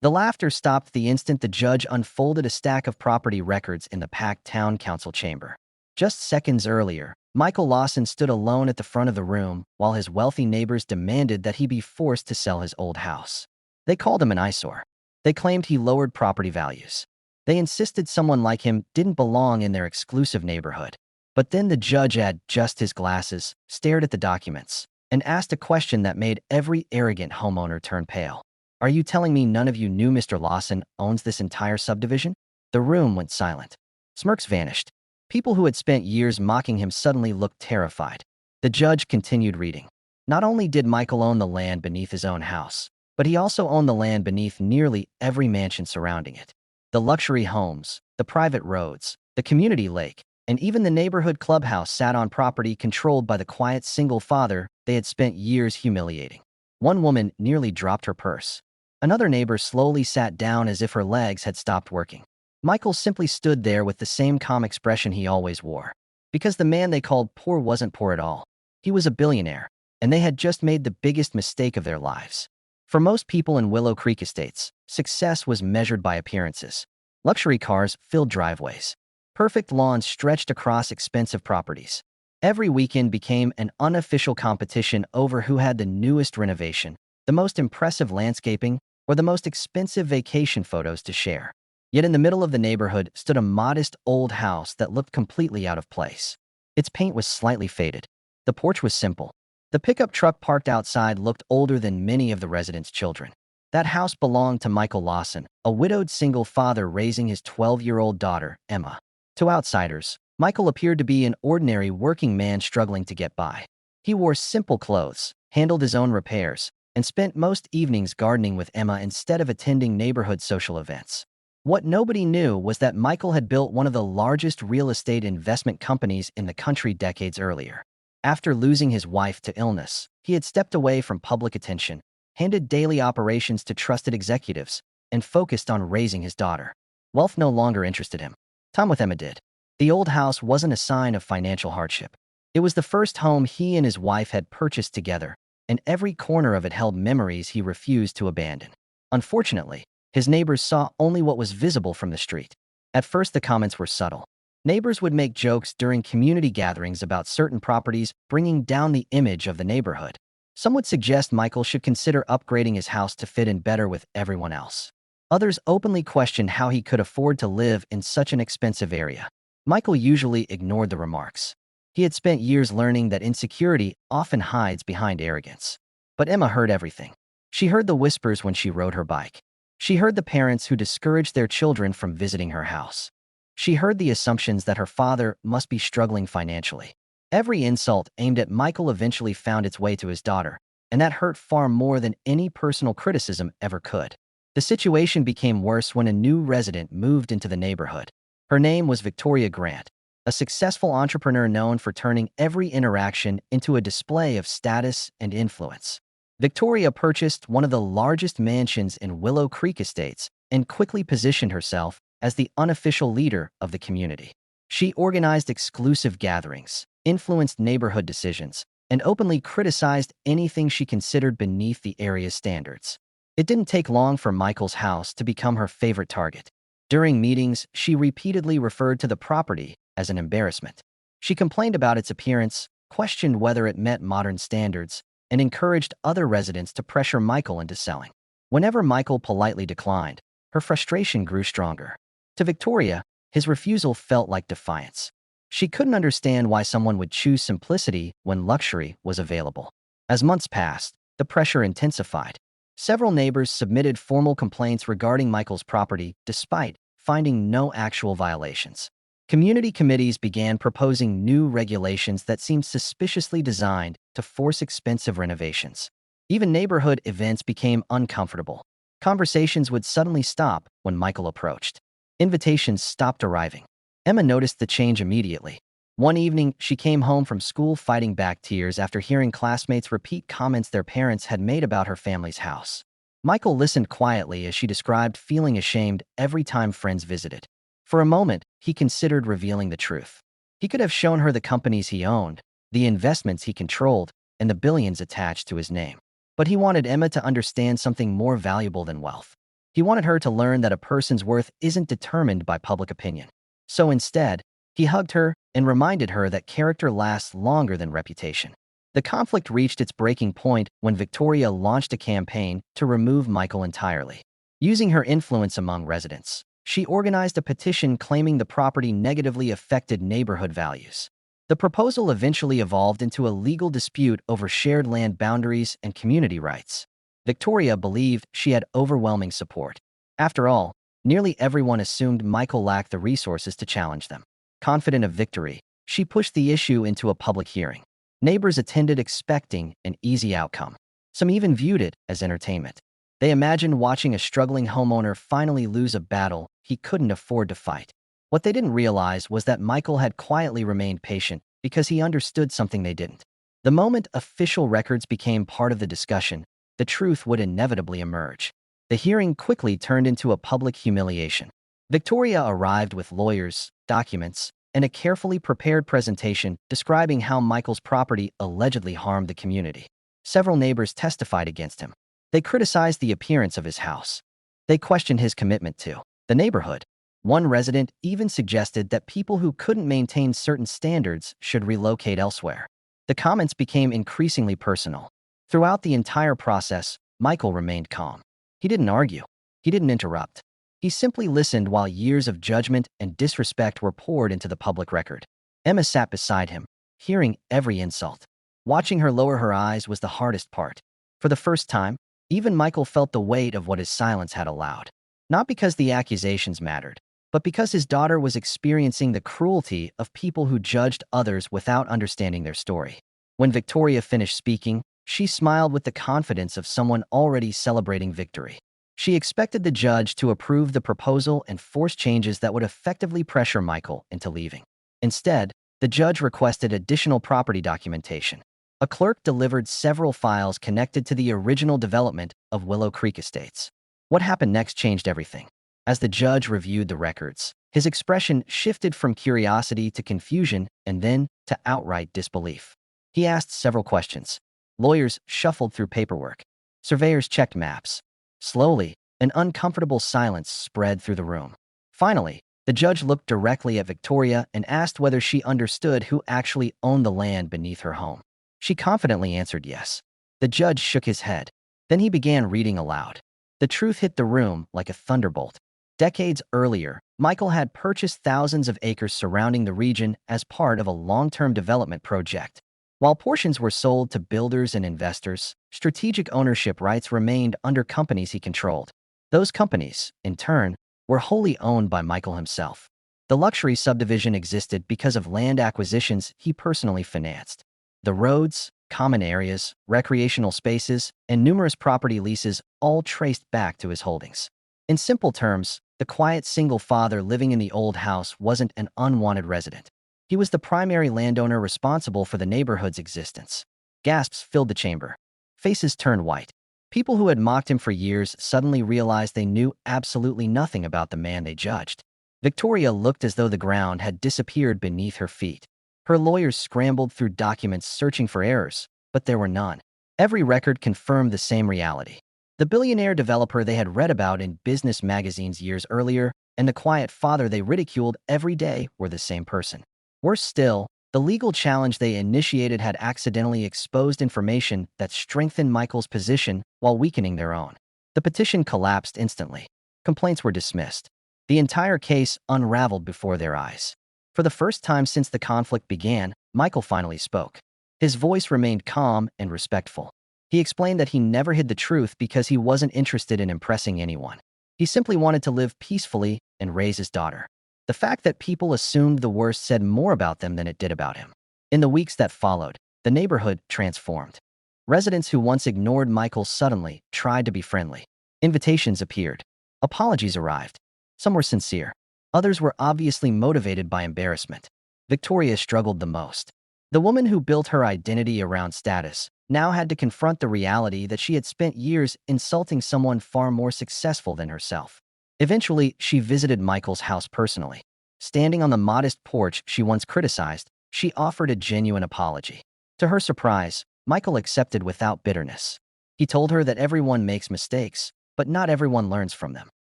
The laughter stopped the instant the judge unfolded a stack of property records in the packed town council chamber. Just seconds earlier, Michael Lawson stood alone at the front of the room while his wealthy neighbors demanded that he be forced to sell his old house. They called him an eyesore. They claimed he lowered property values. They insisted someone like him didn't belong in their exclusive neighborhood. But then the judge adjusted his glasses, stared at the documents, and asked a question that made every arrogant homeowner turn pale. Are you telling me none of you knew Mr. Lawson owns this entire subdivision? The room went silent. Smirks vanished. People who had spent years mocking him suddenly looked terrified. The judge continued reading. Not only did Michael own the land beneath his own house, but he also owned the land beneath nearly every mansion surrounding it. The luxury homes, the private roads, the community lake, and even the neighborhood clubhouse sat on property controlled by the quiet single father they had spent years humiliating. One woman nearly dropped her purse. Another neighbor slowly sat down as if her legs had stopped working. Michael simply stood there with the same calm expression he always wore. Because the man they called poor wasn't poor at all. He was a billionaire, and they had just made the biggest mistake of their lives. For most people in Willow Creek Estates, success was measured by appearances. Luxury cars filled driveways. Perfect lawns stretched across expensive properties. Every weekend became an unofficial competition over who had the newest renovation, the most impressive landscaping, or the most expensive vacation photos to share. Yet in the middle of the neighborhood stood a modest old house that looked completely out of place. Its paint was slightly faded. The porch was simple. The pickup truck parked outside looked older than many of the residents' children. That house belonged to Michael Lawson, a widowed single father raising his 12-year-old daughter, Emma. To outsiders, Michael appeared to be an ordinary working man struggling to get by. He wore simple clothes, handled his own repairs, and spent most evenings gardening with Emma instead of attending neighborhood social events. What nobody knew was that Michael had built one of the largest real estate investment companies in the country decades earlier. After losing his wife to illness, he had stepped away from public attention, handed daily operations to trusted executives, and focused on raising his daughter. Wealth no longer interested him. Time with Emma did. The old house wasn't a sign of financial hardship. It was the first home he and his wife had purchased together, and every corner of it held memories he refused to abandon. Unfortunately, his neighbors saw only what was visible from the street. At first, the comments were subtle. Neighbors would make jokes during community gatherings about certain properties, bringing down the image of the neighborhood. Some would suggest Michael should consider upgrading his house to fit in better with everyone else. Others openly questioned how he could afford to live in such an expensive area. Michael usually ignored the remarks. He had spent years learning that insecurity often hides behind arrogance. But Emma heard everything. She heard the whispers when she rode her bike. She heard the parents who discouraged their children from visiting her house. She heard the assumptions that her father must be struggling financially. Every insult aimed at Michael eventually found its way to his daughter, and that hurt far more than any personal criticism ever could. The situation became worse when a new resident moved into the neighborhood. Her name was Victoria Grant, a successful entrepreneur known for turning every interaction into a display of status and influence. Victoria purchased one of the largest mansions in Willow Creek Estates and quickly positioned herself as the unofficial leader of the community. She organized exclusive gatherings, influenced neighborhood decisions, and openly criticized anything she considered beneath the area's standards. It didn't take long for Michael's house to become her favorite target. During meetings, she repeatedly referred to the property as an embarrassment. She complained about its appearance, questioned whether it met modern standards, and encouraged other residents to pressure Michael into selling. Whenever Michael politely declined, her frustration grew stronger. To Victoria, his refusal felt like defiance. She couldn't understand why someone would choose simplicity when luxury was available. As months passed, the pressure intensified. Several neighbors submitted formal complaints regarding Michael's property, despite finding no actual violations. Community committees began proposing new regulations that seemed suspiciously designed to force expensive renovations. Even neighborhood events became uncomfortable. Conversations would suddenly stop when Michael approached. Invitations stopped arriving. Emma noticed the change immediately. One evening, she came home from school fighting back tears after hearing classmates repeat comments their parents had made about her family's house. Michael listened quietly as she described feeling ashamed every time friends visited. For a moment, he considered revealing the truth. He could have shown her the companies he owned, the investments he controlled, and the billions attached to his name. But he wanted Emma to understand something more valuable than wealth. He wanted her to learn that a person's worth isn't determined by public opinion. So instead, he hugged her and reminded her that character lasts longer than reputation. The conflict reached its breaking point when Victoria launched a campaign to remove Michael entirely. Using her influence among residents, she organized a petition claiming the property negatively affected neighborhood values. The proposal eventually evolved into a legal dispute over shared land boundaries and community rights. Victoria believed she had overwhelming support. After all, nearly everyone assumed Michael lacked the resources to challenge them. Confident of victory, she pushed the issue into a public hearing. Neighbors attended expecting an easy outcome. Some even viewed it as entertainment. They imagined watching a struggling homeowner finally lose a battle he couldn't afford to fight. What they didn't realize was that Michael had quietly remained patient because he understood something they didn't. The moment official records became part of the discussion, the truth would inevitably emerge. The hearing quickly turned into a public humiliation. Victoria arrived with lawyers, documents, and a carefully prepared presentation describing how Michael's property allegedly harmed the community. Several neighbors testified against him. They criticized the appearance of his house. They questioned his commitment to the neighborhood. One resident even suggested that people who couldn't maintain certain standards should relocate elsewhere. The comments became increasingly personal. Throughout the entire process, Michael remained calm. He didn't argue. He didn't interrupt. He simply listened while years of judgment and disrespect were poured into the public record. Emma sat beside him, hearing every insult. Watching her lower her eyes was the hardest part. For the first time, even Michael felt the weight of what his silence had allowed. Not because the accusations mattered, but because his daughter was experiencing the cruelty of people who judged others without understanding their story. When Victoria finished speaking, she smiled with the confidence of someone already celebrating victory. She expected the judge to approve the proposal and force changes that would effectively pressure Michael into leaving. Instead, the judge requested additional property documentation. A clerk delivered several files connected to the original development of Willow Creek Estates. What happened next changed everything. As the judge reviewed the records, his expression shifted from curiosity to confusion and then to outright disbelief. He asked several questions. Lawyers shuffled through paperwork. Surveyors checked maps. Slowly, an uncomfortable silence spread through the room. Finally, the judge looked directly at Victoria and asked whether she understood who actually owned the land beneath her home. She confidently answered yes. The judge shook his head. Then he began reading aloud. The truth hit the room like a thunderbolt. Decades earlier, Michael had purchased thousands of acres surrounding the region as part of a long-term development project. While portions were sold to builders and investors, strategic ownership rights remained under companies he controlled. Those companies, in turn, were wholly owned by Michael himself. The luxury subdivision existed because of land acquisitions he personally financed. The roads, common areas, recreational spaces, and numerous property leases all traced back to his holdings. In simple terms, the quiet single father living in the old house wasn't an unwanted resident. He was the primary landowner responsible for the neighborhood's existence. Gasps filled the chamber. Faces turned white. People who had mocked him for years suddenly realized they knew absolutely nothing about the man they judged. Victoria looked as though the ground had disappeared beneath her feet. Her lawyers scrambled through documents searching for errors, but there were none. Every record confirmed the same reality. The billionaire developer they had read about in business magazines years earlier and the quiet father they ridiculed every day were the same person. Worse still, the legal challenge they initiated had accidentally exposed information that strengthened Michael's position while weakening their own. The petition collapsed instantly. Complaints were dismissed. The entire case unraveled before their eyes. For the first time since the conflict began, Michael finally spoke. His voice remained calm and respectful. He explained that he never hid the truth because he wasn't interested in impressing anyone. He simply wanted to live peacefully and raise his daughter. The fact that people assumed the worst said more about them than it did about him. In the weeks that followed, the neighborhood transformed. Residents who once ignored Michael suddenly tried to be friendly. Invitations appeared. Apologies arrived. Some were sincere. Others were obviously motivated by embarrassment. Victoria struggled the most. The woman who built her identity around status now had to confront the reality that she had spent years insulting someone far more successful than herself. Eventually, she visited Michael's house personally. Standing on the modest porch she once criticized, she offered a genuine apology. To her surprise, Michael accepted without bitterness. He told her that everyone makes mistakes, but not everyone learns from them.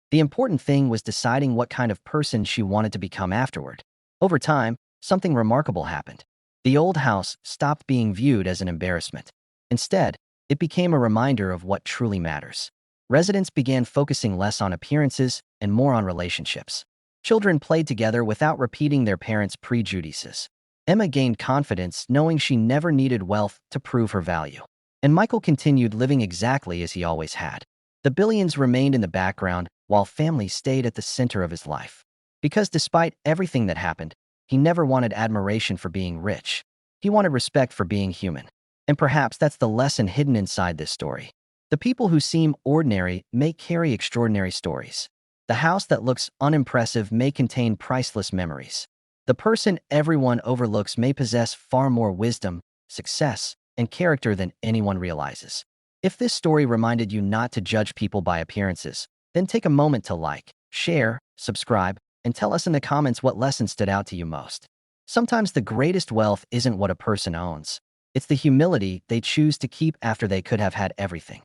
The important thing was deciding what kind of person she wanted to become afterward. Over time, something remarkable happened. The old house stopped being viewed as an embarrassment. Instead, it became a reminder of what truly matters. Residents began focusing less on appearances and more on relationships. Children played together without repeating their parents' prejudices. Emma gained confidence knowing she never needed wealth to prove her value. And Michael continued living exactly as he always had. The billions remained in the background while family stayed at the center of his life. Because despite everything that happened, he never wanted admiration for being rich. He wanted respect for being human. And perhaps that's the lesson hidden inside this story. The people who seem ordinary may carry extraordinary stories. The house that looks unimpressive may contain priceless memories. The person everyone overlooks may possess far more wisdom, success, and character than anyone realizes. If this story reminded you not to judge people by appearances, then take a moment to like, share, subscribe, and tell us in the comments what lesson stood out to you most. Sometimes the greatest wealth isn't what a person owns. It's the humility they choose to keep after they could have had everything.